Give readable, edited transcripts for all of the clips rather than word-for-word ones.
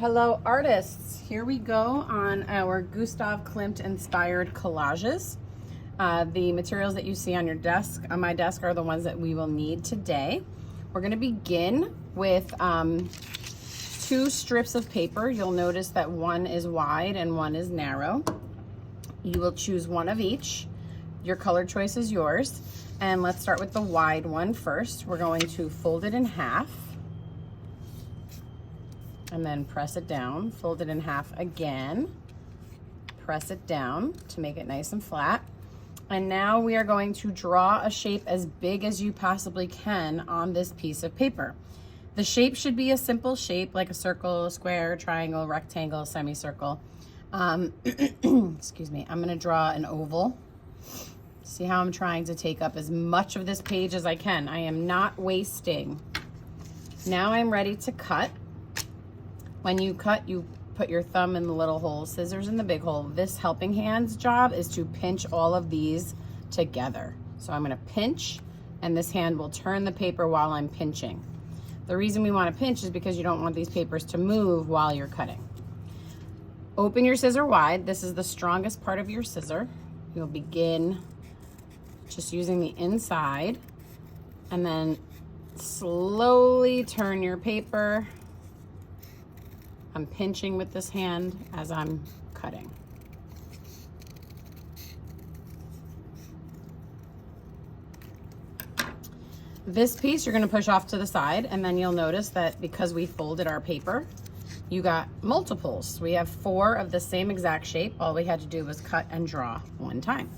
Hello artists, here we go on our Gustav Klimt inspired collages. The materials that you see on your desk, on my desk, are the ones that we will need today. We're going to begin with 2 strips of paper. You'll notice that one is wide and one is narrow. You will choose one of each. Your color choice is yours. And let's start with the wide one first. We're going to fold it in half and then press it down, fold it in half again, press it down to make it nice and flat. And now we are going to draw a shape as big as you possibly can on this piece of paper. The shape should be a simple shape like a circle, a square, triangle, rectangle, semicircle. Excuse me, I'm gonna draw an oval. See how I'm trying to take up as much of this page as I can. I am not wasting. Now I'm ready to cut. When you cut, you put your thumb in the little hole, scissors in the big hole. This helping hand's job is to pinch all of these together. So I'm gonna pinch, and this hand will turn the paper while I'm pinching. The reason we wanna pinch is because you don't want these papers to move while you're cutting. Open your scissor wide. This is the strongest part of your scissor. You'll begin just using the inside, and then slowly turn your paper. I'm pinching with this hand as I'm cutting. This piece you're gonna push off to the side, and then you'll notice that because we folded our paper, you got multiples. We have 4 of the same exact shape. All we had to do was cut and draw one time.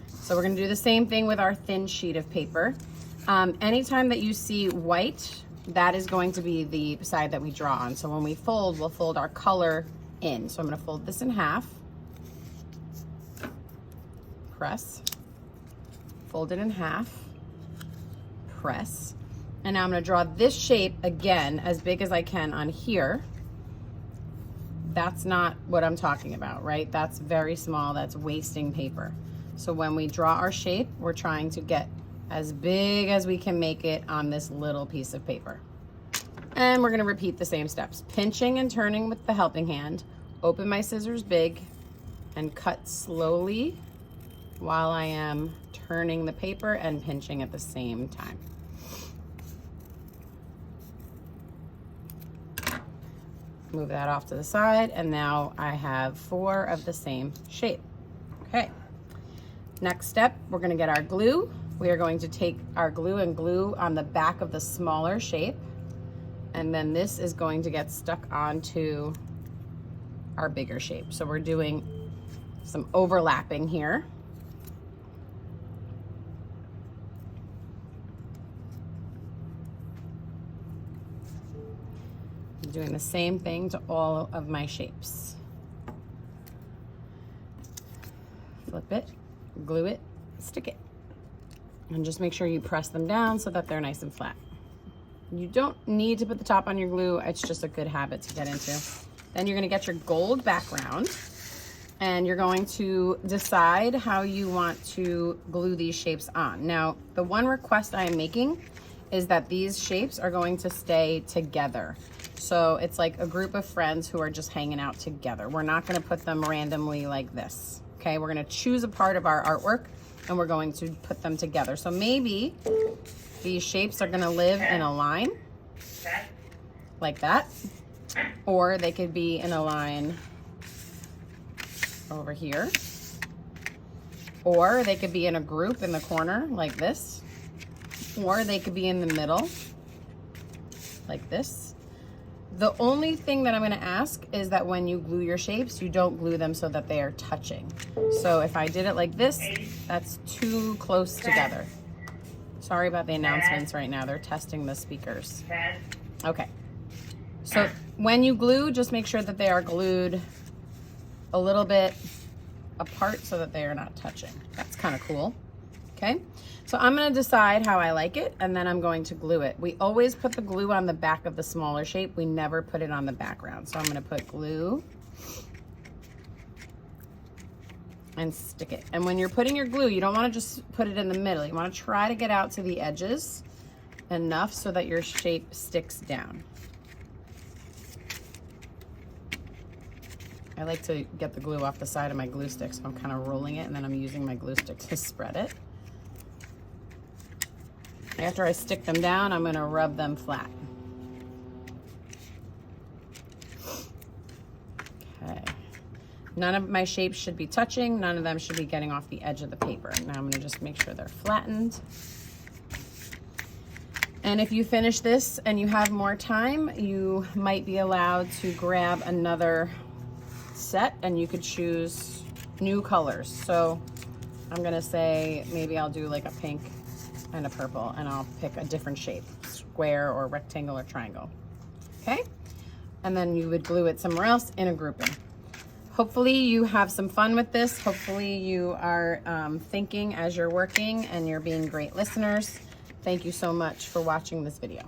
So we're gonna do the same thing with our thin sheet of paper. Anytime that you see white, that is going to be the side that we draw on. So when we fold, we'll fold our color in. So I'm gonna fold this in half, press, fold it in half, press, and now I'm gonna draw this shape again as big as I can on here. That's not what I'm talking about, right? That's very small, that's wasting paper. So when we draw our shape, we're trying to get as big as we can make it on this little piece of paper. And we're gonna repeat the same steps. Pinching and turning with the helping hand, open my scissors big, and cut slowly while I am turning the paper and pinching at the same time. Move that off to the side, and now I have 4 of the same shape. Okay, next step, we're gonna get our glue. We are going to take our glue and glue on the back of the smaller shape, and then this is going to get stuck onto our bigger shape. So we're doing some overlapping here. I'm doing the same thing to all of my shapes. Flip it, glue it, stick it. And just make sure you press them down so that they're nice and flat. You don't need to put the top on your glue. It's just a good habit to get into. Then you're gonna get your gold background, and you're going to decide how you want to glue these shapes on. Now, the one request I am making is that these shapes are going to stay together. So it's like a group of friends who are just hanging out together. We're not gonna put them randomly like this, okay? We're gonna choose a part of our artwork and we're going to put them together. So maybe these shapes are gonna live in a line like that, or they could be in a line over here, or they could be in a group in the corner like this, or they could be in the middle like this. The only thing that I'm gonna ask is that when you glue your shapes, you don't glue them so that they are touching. So if I did it like this, that's too close together. Sorry about the announcements right now. They're testing the speakers. Okay. So when you glue, just make sure that they are glued a little bit apart so that they are not touching. That's kind of cool. Okay. So I'm going to decide how I like it, and then I'm going to glue it. We always put the glue on the back of the smaller shape. We never put it on the background. So I'm going to put glue and stick it. And when you're putting your glue, you don't want to just put it in the middle. You want to try to get out to the edges enough so that your shape sticks down. I like to get the glue off the side of my glue stick, so I'm kind of rolling it and then I'm using my glue stick to spread it. After I stick them down, I'm gonna rub them flat. Okay. None of my shapes should be touching. None of them should be getting off the edge of the paper. Now I'm gonna just make sure they're flattened. And if you finish this and you have more time, you might be allowed to grab another set and you could choose new colors. So I'm gonna say maybe I'll do like a pink and a purple, and I'll pick a different shape, square or rectangle or triangle. Okay? And then you would glue it somewhere else in a grouping. Hopefully you have some fun with this. Hopefully you are thinking as you're working and you're being great listeners. Thank you so much for watching this video.